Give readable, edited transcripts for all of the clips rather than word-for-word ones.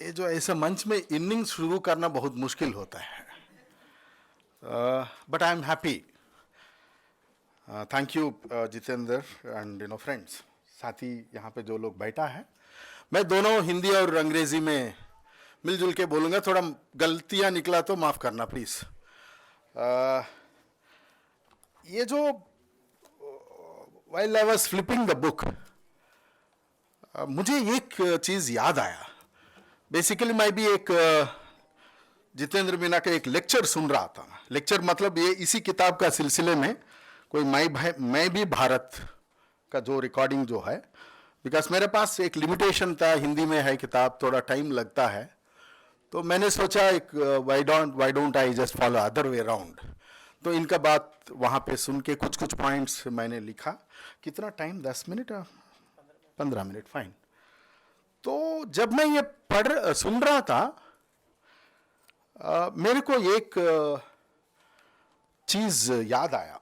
ये जो ऐसे मंच में इनिंग शुरू करना बहुत मुश्किल होता है, but I am happy. Thank you Jitendra and friends, साथी यहाँ पे जो लोग बैठा है. मैं दोनों हिंदी और अंग्रेजी में मिलजुल के बोलूँगा. थोड़ा गलतियाँ निकला तो माफ़ करना प्लीज़. ये जो while I was flipping the book, मुझे एक चीज़ याद आया. बेसिकली मैं भी एक जितेंद्र मीना का एक लेक्चर सुन रहा था. लेक्चर मतलब ये इसी किताब का सिलसिले में कोई मैं भी भारत का जो रिकॉर्डिंग जो है, बिकॉज मेरे पास एक लिमिटेशन था, हिंदी में है किताब, थोड़ा टाइम लगता है. तो मैंने सोचा एक why don't I just follow other way around. तो इनका बात वहाँ पे सुन के कुछ पॉइंट्स मैंने लिखा. कितना टाइम, 10 मिनट 15 मिनट, फाइन. तो जब मैं ये सुन रहा था, मेरे को एक चीज़ याद आया.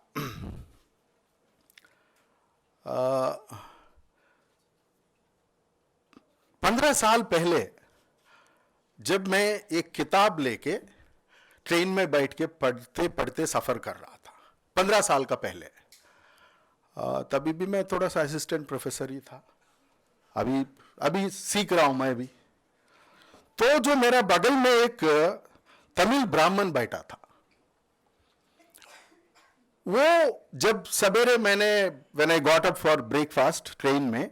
15 साल पहले जब मैं एक किताब लेके ट्रेन में बैठ के पढ़ते पढ़ते सफ़र कर रहा था, 15 साल का पहले, तभी भी मैं थोड़ा सा असिस्टेंट प्रोफेसर ही था. अभी सीख रहा हूं मैं भी. तो जो मेरा बगल में एक तमिल ब्राह्मण बैठा था, वो जब सवेरे मैंने when I got up for breakfast train में,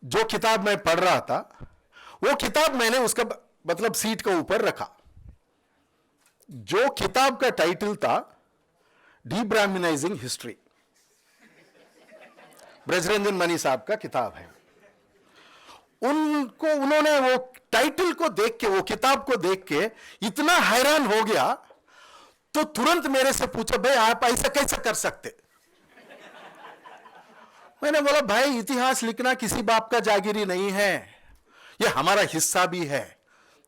जो किताब मैं पढ़ रहा था, वो किताब मैंने उसका मतलब सीट के ऊपर रखा. जो किताब का टाइटल था डीब्राह्मनाइजिंग हिस्ट्री. ब्रजरंजन मणि साहब का किताब है. उन्होंने वो टाइटल को देख के, वो किताब को देख के इतना हैरान हो गया, तो तुरंत मेरे से पूछा, भाई आप ऐसा कैसे कर सकते. मैंने बोला, भाई इतिहास लिखना किसी बाप का जागीरी नहीं है, ये हमारा हिस्सा भी है.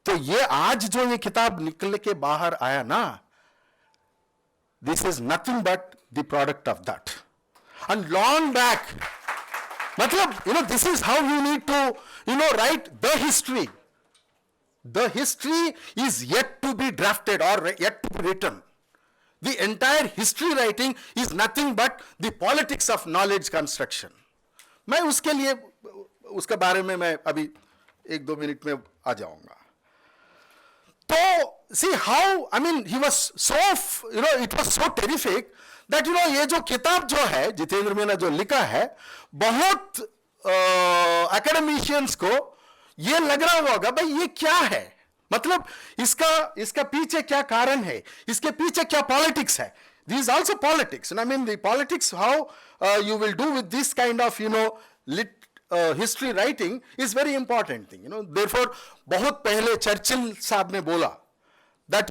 तो ये आज जो ये किताब निकल के बाहर आया ना, this is nothing but the product of that. And long back, मतलब this is how you need to write the history. The history is yet to be drafted और yet to be written. The entire history writing is nothing but the politics of knowledge construction. मैं उसके लिए, उसके बारे में मैं अभी 1-2 minute में आ जाऊंगा. तो see how, I mean, he was so, it was so terrific that ये जो किताब जो है जितेंद्र मीना जो लिखा है, बहुत एकेडमिशियंस को ये लग रहा होगा, भाई ये क्या है, मतलब इसका पीछे क्या कारण है, इसके पीछे क्या पॉलिटिक्स है. This is also politics, and I mean the politics how you will do with this kind of history writing is very important thing. Therefore बहुत पहले चर्चिल साहब ने बोला that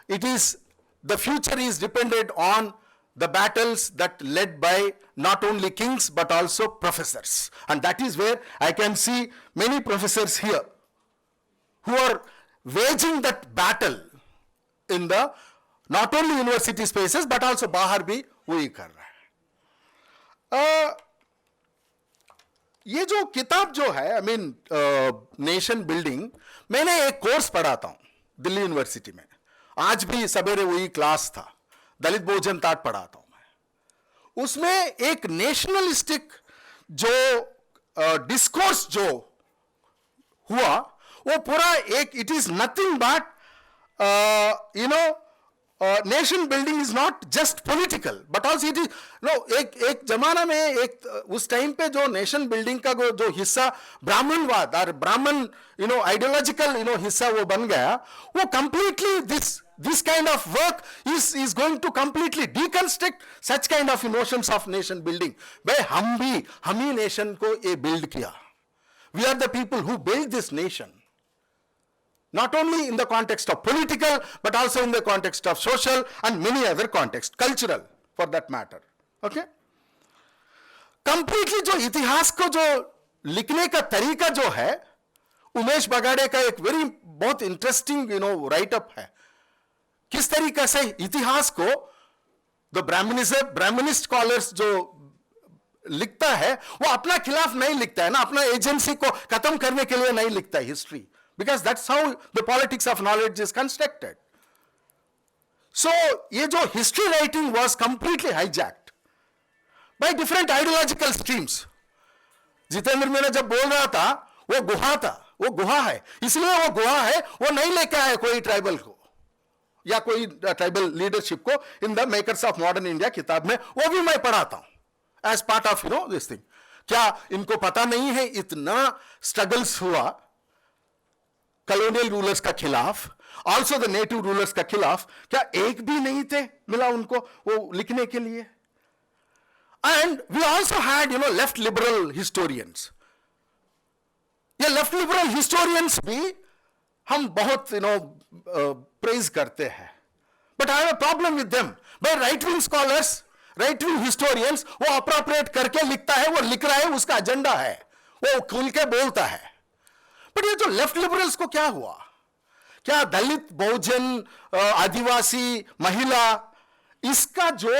it is, the future is dependent on the battles that led by not only kings but also professors. And that is where I can see many professors here who are waging that battle in the not only university spaces but also बाहर भी वही कर रहा है. ये जो किताब जो है, आई मीन नेशन बिल्डिंग, मैंने एक कोर्स पढ़ाता हूँ दिल्ली यूनिवर्सिटी में. आज भी सवेरे वही क्लास था, दलित बहुजन ताट पढ़ाता हूँ मैं. उसमें एक नेशनलिस्टिक जो डिस्कोर्स जो हुआ, वो पूरा एक, it is nothing but nation building is not just political but also it is एक जमाना में, एक उस टाइम पे जो नेशन बिल्डिंग का जो हिस्सा ब्राह्मणवाद और ब्राह्मण आइडियोलॉजिकल हिस्सा वो बन गया, वो completely this kind of work is going to completely deconstruct such kind of notions of nation building. भाई हम ही नेशन को ये बिल्ड किया. We are the people who build this nation. Not only in the context of political, but also in the context of social and many other contexts, cultural for that matter. Okay? Completely जो इतिहास को जो लिखने का तरीका जो है, उमेश बगाड़े का एक बहुत इंटरेस्टिंग राइट अप है. किस तरीके से इतिहास को द ब्राह्मणिस्ट स्कॉलर्स जो लिखता है, वो अपना खिलाफ नहीं लिखता है ना, अपना एजेंसी को खत्म करने के लिए नहीं लिखता है history. because that's how the politics of knowledge is constructed. So ये जो history writing was completely hijacked by different ideological streams. Jitendra Meena जब बोल रहा था वो गुहा था, वो गुहा है, इसलिए वो गुहा है, वो नहीं लेके आए कोई ट्राइबल को या कोई ट्राइबल लीडरशिप को in the makers of modern India किताब में, वो भी मैं पढ़ाता हूं as part of this thing. क्या इनको पता नहीं है इतना स्ट्रगल्स हुआ कॉलोनियल रूलर्स का खिलाफ, ऑल्सो द नेटिव रूलर्स का खिलाफ? क्या एक भी नहीं थे मिला उनको वो लिखने के लिए? And we also had left liberal historians. ये लेफ्ट लिबरल हिस्टोरियंस भी हम बहुत प्रेज करते हैं, but I have a problem with them. By right wing scholars, right wing historians, वो अप्रोप्रिएट करके लिखता है, वो लिख रहा है, उसका एजेंडा है, वो खुल के बोलता है. बट ये जो लेफ्ट लिबरल्स को क्या हुआ? क्या दलित, बहुजन, आदिवासी, महिला, इसका जो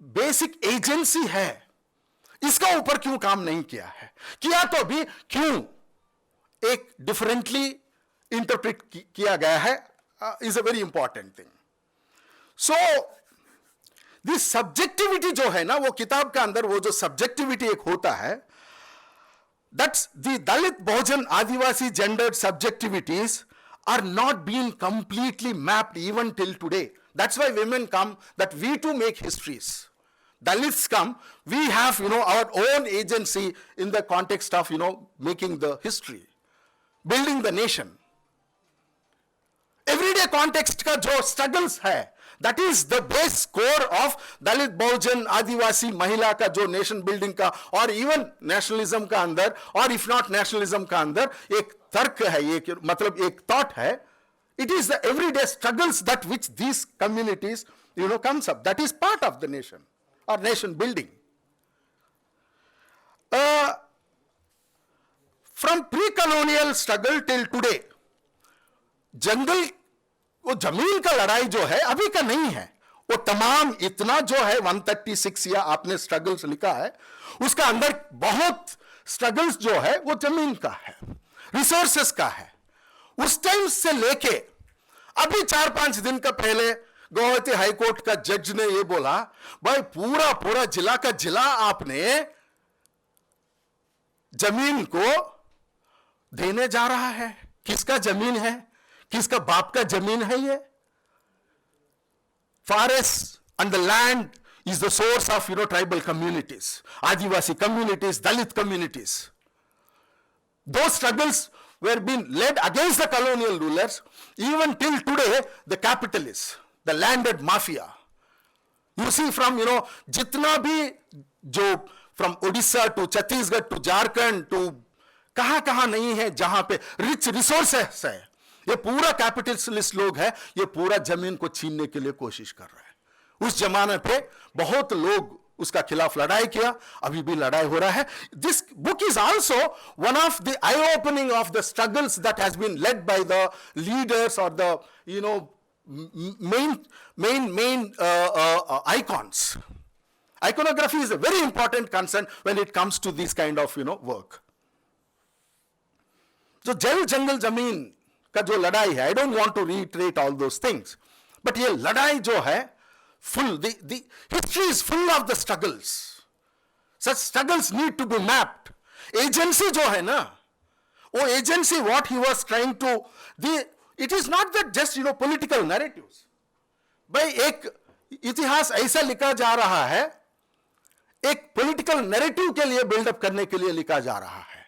बेसिक एजेंसी है, इसका ऊपर क्यों काम नहीं किया है? किया तो भी क्यों एक डिफरेंटली इंटरप्रेट किया गया है, is a very important thing. So this subjectivity जो है ना, वो किताब का अंदर वो जो सब्जेक्टिविटी एक होता है, that's the Dalit, Bahujan, Adivasi gendered subjectivities are not being completely mapped even till today. That's why women come, that we too make histories. Dalits come, we have our own agency in the context of making the history, building the nation. Everyday context का जो struggles है, that is the base core of दलित, बहुजन, आदिवासी, महिला का जो nation building का और even nationalism का अंदर, और इफ नॉट नेशनलिज्म का अंदर एक तर्क है, एक मतलब एक थॉट है. It is the everyday struggles that which these communities comes up. That is part of the nation or nation building. From pre-colonial struggle till today, जंगल, वो जमीन का लड़ाई जो है अभी का नहीं है. वो तमाम इतना जो है 136 या आपने स्ट्रगल्स लिखा है, उसका अंदर बहुत स्ट्रगल्स जो है वो जमीन का है, रिसोर्सेस का है. उस टाइम से लेके अभी 4-5 दिन का पहले गुवाहाटी हाईकोर्ट का जज ने ये बोला, भाई पूरा पूरा जिला का जिला आपने जमीन को देने जा रहा है. किसका जमीन है? किसका बाप का जमीन है? ये forest and the land is the source of tribal communities, Adivasi communities, Dalit communities. Those struggles were being led against the colonial rulers. Even till today, the capitalists, the landed mafia. You see from jitna bhi jo from Odisha to Chhattisgarh to Jharkhand to कहां नहीं है जहां पे rich resources है, ये पूरा capitalist लोग है, ये पूरा जमीन को छीनने के लिए कोशिश कर रहे हैं. उस जमाने पे बहुत लोग उसका खिलाफ लड़ाई किया, अभी भी लड़ाई हो रहा है. This book is also one of the eye opening of the struggles that has been led by the leaders और the main icons. Iconography is a very important concern when it comes to this kind of work. So जल जंगल जमीन का जो लड़ाई है, I don't want to reiterate all those things, but ये लड़ाई जो है full, the history is full of the struggles. Such struggles need to be mapped. Agency जो है ना, वो agency what he was trying to, it is not that just political narratives. भाई एक इतिहास ऐसा लिखा जा रहा है, एक पॉलिटिकल नैरेटिव के लिए बिल्डअप करने के लिए लिखा जा रहा है.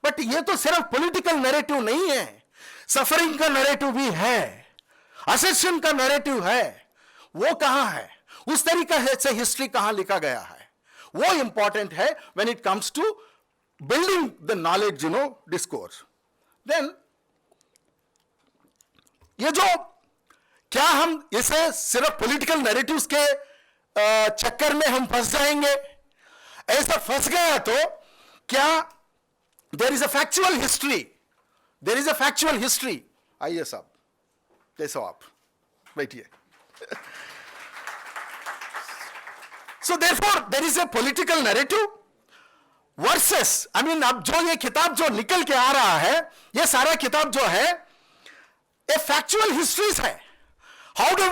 बट ये तो सिर्फ पॉलिटिकल नैरेटिव नहीं है, सफरिंग का नैरेटिव भी है, असर्शन का नैरेटिव है. वो कहां है? उस तरीके से हिस्ट्री कहां लिखा गया है, वो इंपॉर्टेंट है when it comes to building the knowledge discourse. Then ये जो क्या हम इसे सिर्फ पॉलिटिकल नैरेटिव्स के चक्कर में हम फंस जाएंगे? ऐसा फंस गया तो क्या there is a factual history, there is a factual history. आइए साहब, कैसे हो आप? बैठिए. So therefore there is a political narrative, versus, I mean अब जो ये किताब जो निकल के आ रहा है, ये सारा किताब जो है ए फैक्चुअल हिस्ट्रीज है. How do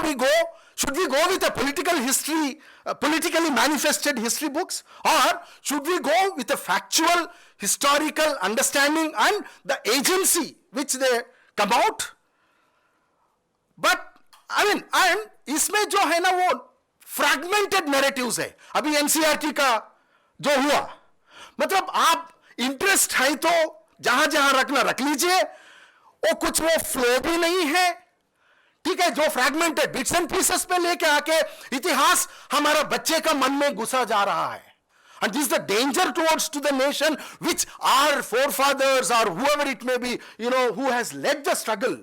we go, should we go with a political history, politically manifested history books, or should we go with a factual historical understanding and the agency which they come out? But I mean, and इसमें जो है ना वो fragmented narratives है. अभी NCERT का जो हुआ, मतलब आप इंटरेस्ट है तो जहां जहां रखना रख लीजिए, वो कुछ वो फ्लो भी नहीं है, ठीक है. जो फ्रैगमेंटेड बिट्स एंड पीसेस पे लेके आके इतिहास हमारा बच्चे का मन में घुसा जा रहा है. And this is the danger towards to the nation which our forefathers or whoever it may be, who has led the struggle,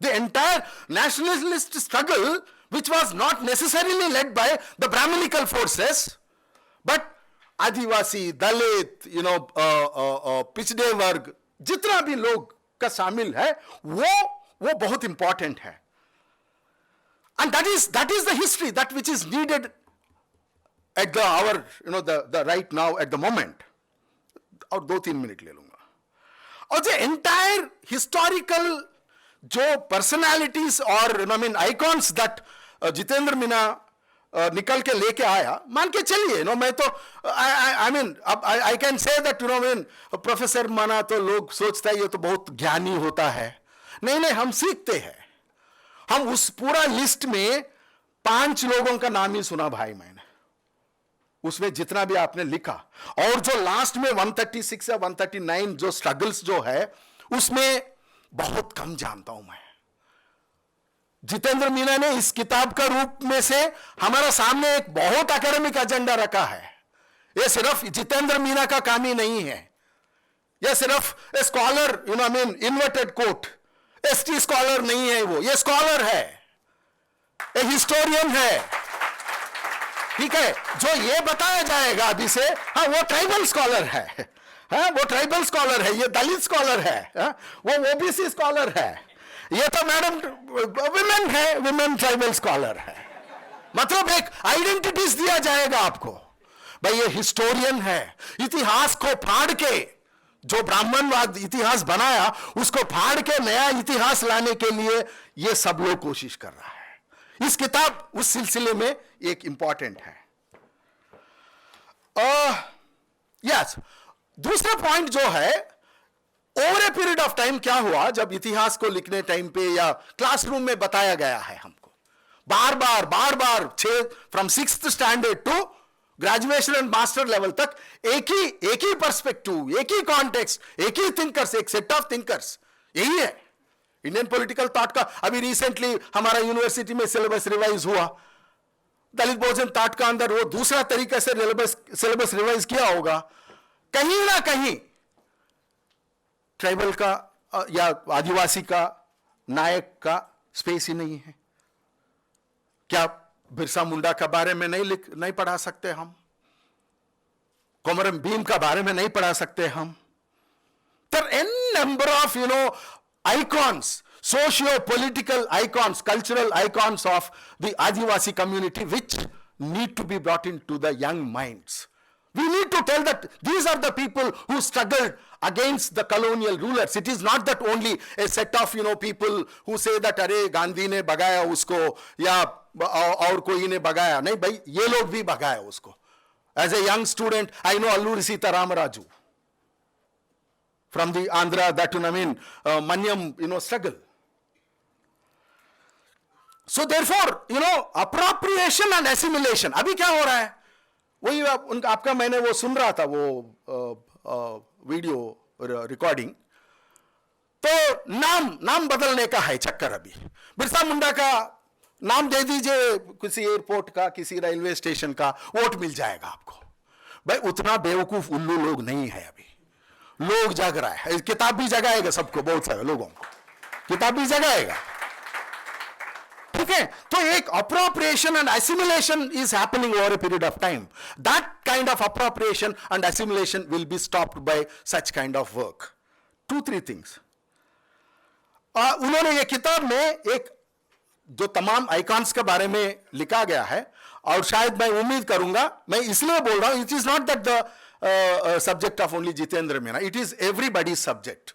the entire nationalist struggle, which was not necessarily led by the Brahminical forces, but आदिवासी, दलित, पिछड़े वर्ग, जितना भी लोग का शामिल है, वो बहुत इंपॉर्टेंट है. And that is the history that which is needed at the hour, the right now at the moment. और 2-3 मिनट ले लूंगा. और जो entire historical जो personalities और icons that जितेंद्र मीना निकल के लेके आया, मान के चलिए, मैं तो I can say that professor माना तो लोग सोचता है ये तो बहुत ज्ञानी होता है. नहीं, हम सीखते हैं. हम उस पूरा लिस्ट में 5 लोगों का नाम ही सुना भाई मैंने, उसमें जितना भी आपने लिखा. और जो लास्ट में 136 या 139 जो स्ट्रगल्स जो है, उसमें बहुत कम जानता हूं मैं. जितेंद्र मीना ने इस किताब का रूप में से हमारा सामने एक बहुत एकेडमिक एजेंडा रखा है. यह सिर्फ जितेंद्र मीना का काम ही नहीं है. यह सिर्फ a scholar, inverted quote, ST scholar नहीं है वो, ये स्कॉलर है, एक हिस्टोरियन है, ठीक है. जो ये बताया जाएगा अभी से, हाँ वो ट्राइबल स्कॉलर है, हाँ वो ट्राइबल स्कॉलर है, ये दलित स्कॉलर है, हाँ वो ओबीसी स्कॉलर है, ये तो मैडम विमेन है, विमेन ट्राइबल स्कॉलर है. मतलब एक आइडेंटिटीज दिया जाएगा आपको, भाई ये हिस्टोरियन है. इतिहास को फाड़ के जो ब्राह्मणवाद इतिहास बनाया, उसको फाड़ के नया इतिहास लाने के लिए ये सब लोग कोशिश कर रहा है. इस किताब उस सिलसिले में एक इंपॉर्टेंट है. यस, दूसरा पॉइंट जो है, over a period of time क्या हुआ, जब इतिहास को लिखने टाइम पे या क्लासरूम में बताया गया है हमको बार बार from 6th standard to graduation and master level तक एक ही पर्सपेक्टिव, एक ही कॉन्टेक्स्ट, एक ही थिंकर्स, एक सेट ऑफ थिंकर्स, यही है इंडियन पॉलिटिकल थॉट का. अभी रिसेंटली हमारा यूनिवर्सिटी में सिलेबस रिवाइज हुआ, दलित बहुजन थॉट का अंदर वो दूसरा तरीके से सिलेबस रिवाइज किया होगा. कहीं ना कहीं ट्राइबल का या आदिवासी का नायक का स्पेस ही नहीं है. क्या बिरसा मुंडा के बारे में नहीं पढ़ा सकते हम? कोमरम भीम का बारे में नहीं पढ़ा सकते हम? There are n number of icons, socio-political icons, cultural icons of the Adivasi community which need to be brought into the young minds. We need to tell that these are the people who struggled against the colonial rulers. It is not that only a set of people who say that अरे गांधी ने भगाया उसको या और कोई ने भगाया. नहीं भाई, ये लोग भी भगाया उसको. As a young student, I know Alluri Sita Ramaraju from the Andhra, that Manyam struggle. So therefore, appropriation and assimilation. अभी क्या हो रहा है, वही आपका मैंने वो सुन रहा था, वो वीडियो रिकॉर्डिंग. तो नाम बदलने का है चक्कर. अभी बिरसा मुंडा का नाम दे दीजिए, किसी एयरपोर्ट का, किसी रेलवे स्टेशन का, वोट मिल जाएगा आपको. भाई उतना बेवकूफ उल्लू लोग नहीं है. अभी लोग जाग रहा है. किताब भी जगाएगा सबको, बहुत सारे लोगों को किताब भी जगाएगा, ठीक है. तो एक appropriation and assimilation is happening over a period of time. That kind of appropriation and assimilation will be stopped bye such kind of work. 2-3 things उन्होंने ये किताब में एक जो तमाम आइकॉन्स के बारे में लिखा गया है, और शायद मैं उम्मीद करूंगा, मैं इसलिए बोल रहा हूं, it is not that subject of only Jitendra Meena. It is everybody's subject.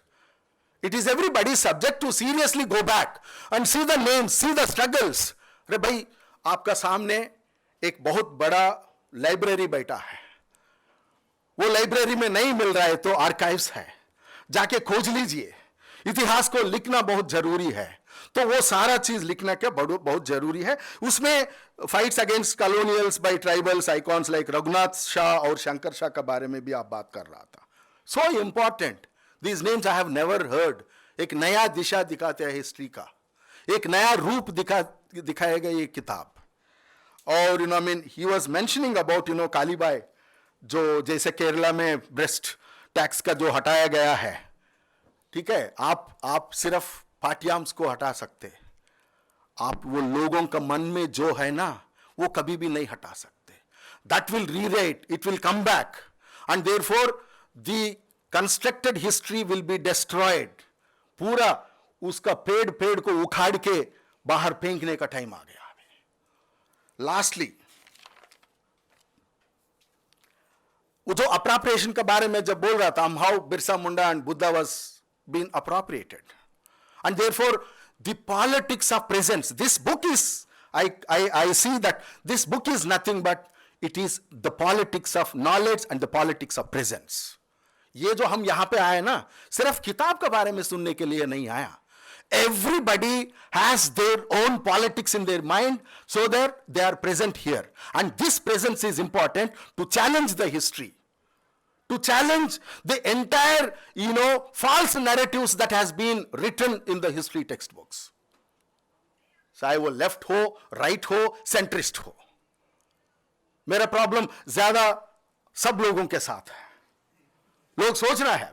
It is everybody's subject to seriously go back and see the names, see the struggles. अरे भाई, आपका सामने एक बहुत बड़ा लाइब्रेरी बैठा है, वो लाइब्रेरी में नहीं मिल रहा है तो आर्काइव्स है, जाके खोज लीजिए. इतिहास को लिखना बहुत जरूरी है, तो वो सारा चीज लिखना क्या बहुत जरूरी है. उसमें fights against colonials by tribals icons like Raghunath Shah और शंकर शाह के बारे में भी आप बात कर रहा था. So important, these names I have never heard. एक नया दिशा दिखाते हैं हिस्ट्री का, एक नया रूप दिखाएगा ये किताब. और you know I mean he was mentioning about you know Kalibai, जो जैसे केरला में ब्रेस्ट टैक्स का जो हटाया गया है, ठीक है, आप सिर्फ पाठ्यांश को हटा सकते, आप वो लोगों का मन में जो है ना वो कभी भी नहीं हटा सकते. That will rewrite, it will come back, and therefore the constructed history will be destroyed. पूरा उसका पेड़ को उखाड़ के बाहर फेंकने का टाइम आ गया. लास्टली, वो जो अप्रोप्रिएशन के बारे में जब बोल रहा था, how Birsa Munda and Buddha was been appropriated, and therefore the politics of presence. This book is, I see that this book is nothing but it is the politics of knowledge and the politics of presence. ये जो हम यहां पे आए ना, सिर्फ किताब के बारे में सुनने के लिए नहीं आया. Everybody has their own politics in their mind, so that they are present here, and this presence is important to challenge the history, to challenge the entire, you know, false narratives that has been written in the history textbooks. चाहे वो left हो, right हो, centrist हो. मेरा problem ज्यादा सब लोगों के साथ है. लोग सोच रहा है,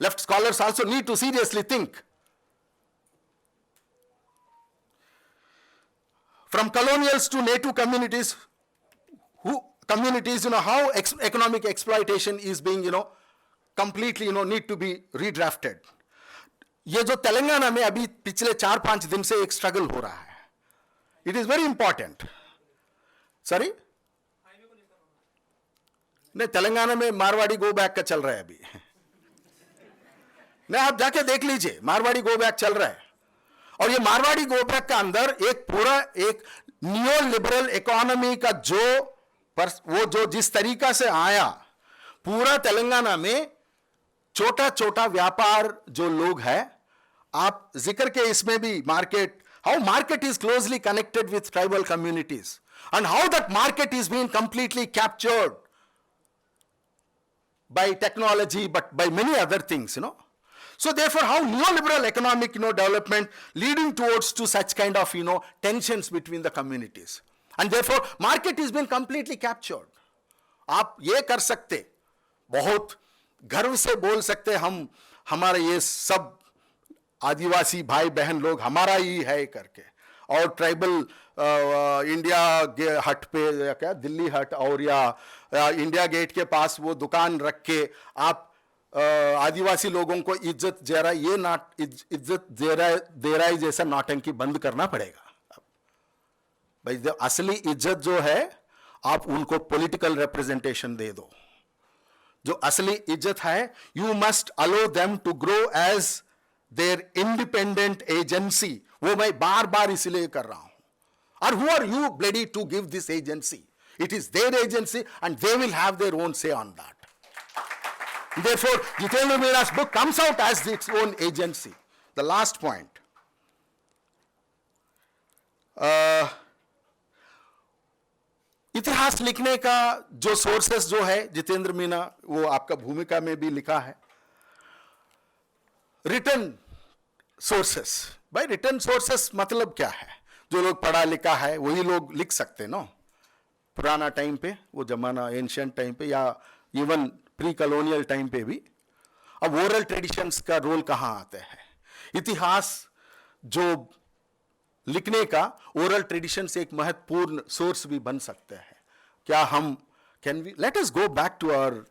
left scholars also need to seriously think. From colonials to native communities, you know, how economic exploitation is being, you know, completely, you know, need to be redrafted. ये जो तेलंगाना में अभी पिछले 4-5 दिन से एक स्ट्रगल हो रहा है, it is very important. Sorry? नहीं, तेलंगाना में मारवाड़ी गो बैक का चल रहा है अभी. नहीं, आप जाके देख लीजिए, मारवाड़ी गो बैक चल रहा है. और ये मारवाड़ी गो बैक का अंदर एक पूरा एक नियो लिबरल इकोनॉमी का वो जो जिस तरीका से आया, पूरा तेलंगाना में छोटा छोटा व्यापार जो लोग हैं, आप जिक्र के इसमें भी market, how market is closely connected with tribal communities, and how that market is been completely captured by technology, but by many other things, you know. So therefore, how neoliberal economic, you know, development leading towards to such kind of, you know, tensions between the communities, and therefore market is been completely captured. आप ये कर सकते, बहुत गर्व से बोल सकते, हम हमारे ये सब आदिवासी भाई बहन लोग हमारा ही है करके, और ट्राइबल इंडिया हट पे या क्या दिल्ली हट और या इंडिया गेट के पास वो दुकान रख के आप आदिवासी लोगों को इज्जत दे रहा, ये इज्जत दे रहा है जैसा नौटंकी बंद करना पड़ेगा भाई. असली इज्जत जो है आप उनको पॉलिटिकल रिप्रेजेंटेशन दे दो. जो असली इज्जत है, you must allow them to grow as their independent agency. वो मैं बार बार इसलिए कर रहा हूं. और who are you bloody to give this agency? It is their agency and they will have their own say on that. Therefore, Jitendra Meena's book comes out as its own agency. The last point. इतिहास लिखने का जो sources जो है जितेंद्र मीना, वो आपका भूमिका में भी लिखा है. Written sources. भाई रिटन सोर्सेस मतलब क्या है? जो लोग पढ़ा लिखा है वही लोग लिख सकते ना. पुराना टाइम पे, वो जमाना एंशिएंट टाइम पे या इवन प्री कॉलोनियल टाइम पे भी. अब ओरल ट्रेडिशंस का रोल कहां आता है? इतिहास जो लिखने का ओरल ट्रेडिशंस एक महत्वपूर्ण सोर्स भी बन सकते हैं. क्या हम can we let us go back to our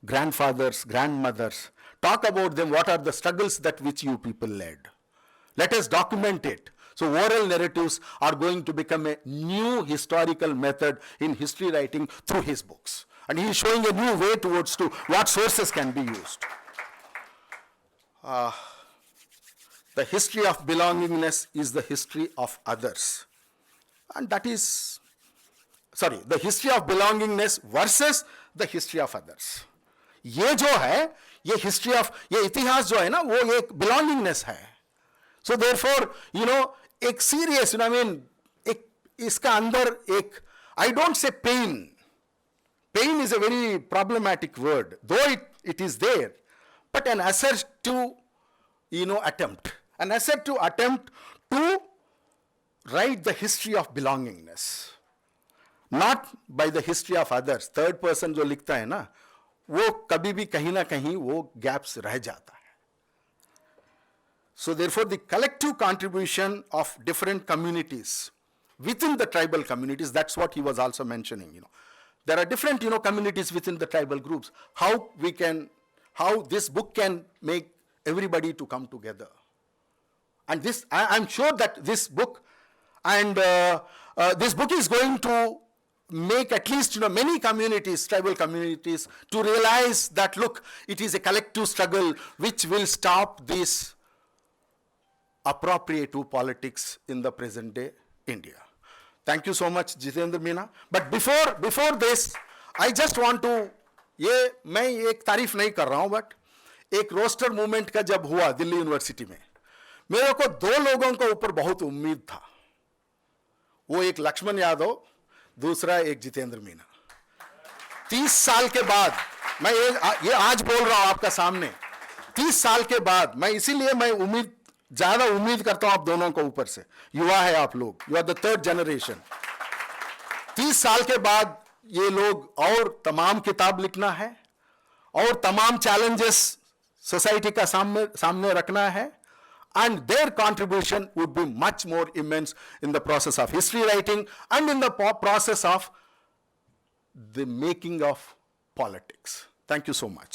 grandfathers, grandmothers, talk about them, what are the struggles that which you people led. Let us document it. So oral narratives are going to become a new historical method in history writing through his books. And he is showing a new way towards to what sources can be used. The history of belongingness is the history of others. And that is, sorry, the history of belongingness versus the history of others. ये जो है, ये history of, ये इतिहास जो है ना, वो एक belongingness है. So therefore, एक serious, एक इसका अंदर एक, I don't say pain. Pain is a very problematic word, though it is there, but an assert to, attempt. An assert to attempt to write the history of belongingness. Not by the history of others. Third person जो लिखता है ना, वो कभी भी कहीं ना कहीं वो gaps रह जाता है. So therefore the collective contribution of different communities within the tribal communities, that's what he was also mentioning, There are different, communities within the tribal groups. How this book can make everybody to come together. And this, I'm sure that this book, and this book is going to make at least, many communities, tribal communities, to realize that, look, it is a collective struggle which will stop this appropriative politics in the present day India. Thank you so much, Jitendra Meena. But before this, I just want to, मैं एक तारीफ नहीं कर रहा हूं, but एक roster movement का जब हुआ दिल्ली यूनिवर्सिटी में, मेरे को दो लोगों के ऊपर बहुत उम्मीद था. वो एक लक्ष्मण यादव, दूसरा एक जितेंद्र मीना. 30 साल के बाद, मैं ये आज बोल रहा हूं आपका सामने, 30 साल के बाद, मैं इसीलिए मैं ज्यादा उम्मीद करता हूं आप दोनों को ऊपर से. युवा है आप लोग, you are the third generation. 30 साल के बाद ये लोग और तमाम किताब लिखना है और तमाम चैलेंजेस सोसाइटी का सामने रखना है. And their contribution would be much more immense in the process of history writing and in the process of the making of politics. Thank you so much.